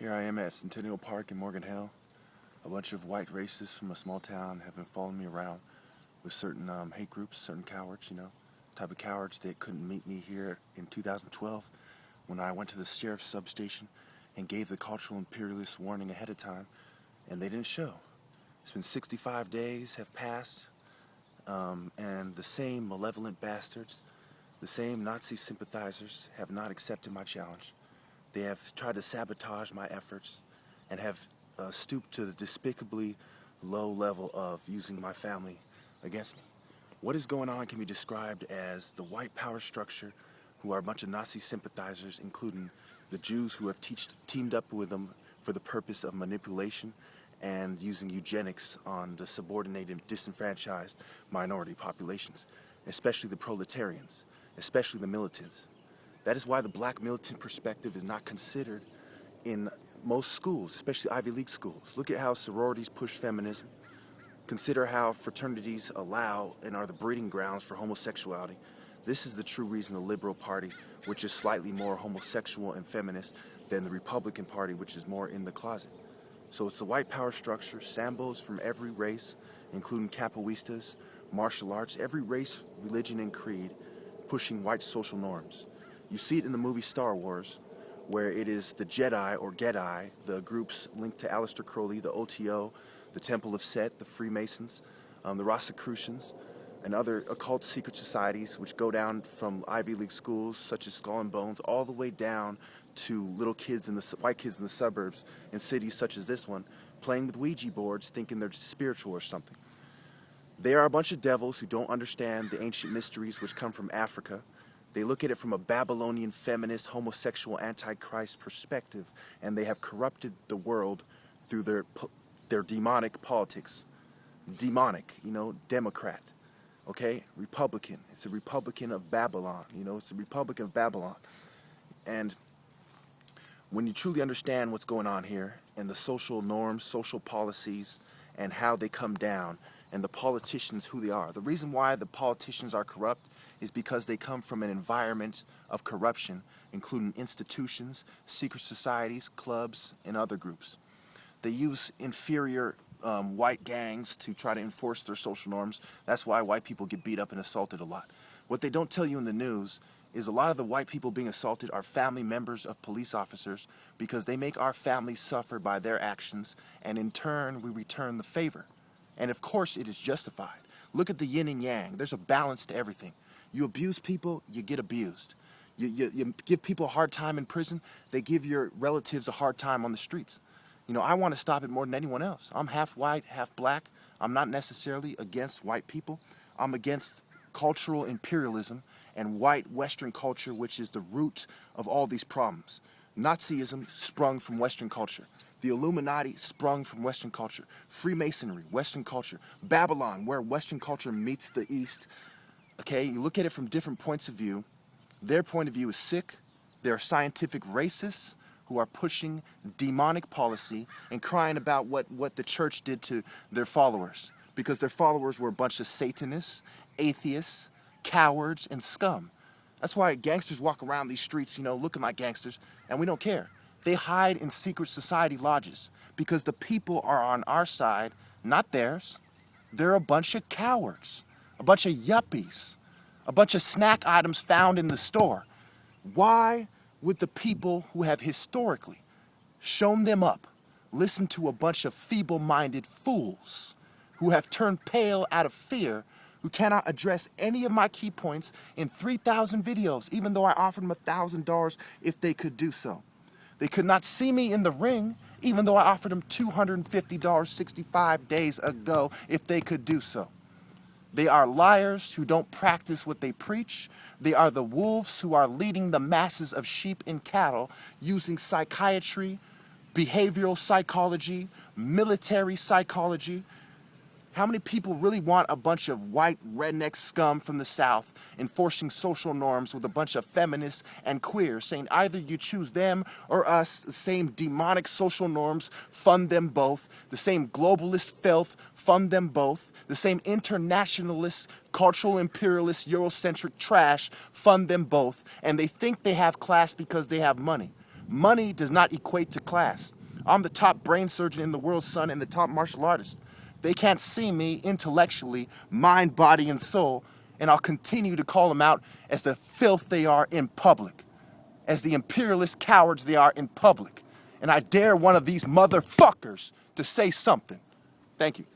Here I am at Centennial Park in Morgan Hill. A bunch of white racists from a small town have been following me around with certain hate groups, certain cowards, type of cowards that couldn't meet me here in 2012 when I went to the sheriff's substation and gave the cultural imperialist warning ahead of time, and they didn't show. It's been 65 days have passed, and the same malevolent bastards, the same Nazi sympathizers have not accepted my challenge. They have tried to sabotage my efforts and have stooped to the despicably low level of using my family against me. What is going on can be described as the white power structure, who are a bunch of Nazi sympathizers, including the Jews who have teamed up with them for the purpose of manipulation and using eugenics on the subordinated, disenfranchised minority populations, especially the proletarians, especially the militants. That is why the black militant perspective is not considered in most schools, especially Ivy League schools. Look at how sororities push feminism. Consider how fraternities allow and are the breeding grounds for homosexuality. This is the true reason the Liberal Party, which is slightly more homosexual and feminist than the Republican Party, which is more in the closet. So it's the white power structure, Sambos from every race, including capoeiristas, martial arts, every race, religion, and creed, pushing white social norms. You see it in the movie Star Wars, where it is the Jedi or Gedi, the groups linked to Aleister Crowley, the OTO, the Temple of Set, the Freemasons, the Rosicrucians, and other occult secret societies which go down from Ivy League schools such as Skull and Bones all the way down to little kids white kids in the suburbs in cities such as this one, playing with Ouija boards thinking they're spiritual or something. They are a bunch of devils who don't understand the ancient mysteries which come from Africa. They look at it from a Babylonian feminist, homosexual, antichrist perspective, and they have corrupted the world through their demonic politics. Demonic, Democrat, okay? Republican. It's a Republican of Babylon, it's a Republican of Babylon. And when you truly understand what's going on here and the social norms, social policies, and how they come down, and the politicians, who they are. The reason why the politicians are corrupt is because they come from an environment of corruption, including institutions, secret societies, clubs, and other groups. They use inferior white gangs to try to enforce their social norms. That's why white people get beat up and assaulted a lot. What they don't tell you in the news is a lot of the white people being assaulted are family members of police officers because they make our families suffer by their actions, and in turn, we return the favor. And of course, it is justified. Look at the yin and yang. There's a balance to everything. You abuse people, you get abused. You give people a hard time in prison, they give your relatives a hard time on the streets. I want to stop it more than anyone else. I'm half white, half black. I'm not necessarily against white people. I'm against cultural imperialism and white Western culture, which is the root of all these problems. Nazism sprung from Western culture. The Illuminati sprung from Western culture. Freemasonry, Western culture. Babylon, where Western culture meets the East. Okay, you look at it from different points of view. Their point of view is sick. They're scientific racists who are pushing demonic policy and crying about what the church did to their followers, because their followers were a bunch of Satanists, atheists, cowards, and scum. That's why gangsters walk around these streets, looking like gangsters, and we don't care. They hide in secret society lodges because the people are on our side, not theirs. They're a bunch of cowards, a bunch of yuppies, a bunch of snack items found in the store. Why would the people who have historically shown them up listen to a bunch of feeble-minded fools who have turned pale out of fear, who cannot address any of my key points in 3,000 videos, even though I offered them $1,000 if they could do so? They could not see me in the ring, even though I offered them $250 65 days ago if they could do so. They are liars who don't practice what they preach. They are the wolves who are leading the masses of sheep and cattle using psychiatry, behavioral psychology, military psychology. How many people really want a bunch of white redneck scum from the South enforcing social norms with a bunch of feminists and queers saying either you choose them or us? The same demonic social norms, fund them both. The same globalist filth, fund them both. The same internationalist, cultural imperialist, Eurocentric trash, fund them both. And they think they have class because they have money. Money does not equate to class. I'm the top brain surgeon in the world, son, and the top martial artist. They can't see me intellectually, mind, body, and soul, and I'll continue to call them out as the filth they are in public, as the imperialist cowards they are in public. And I dare one of these motherfuckers to say something. Thank you.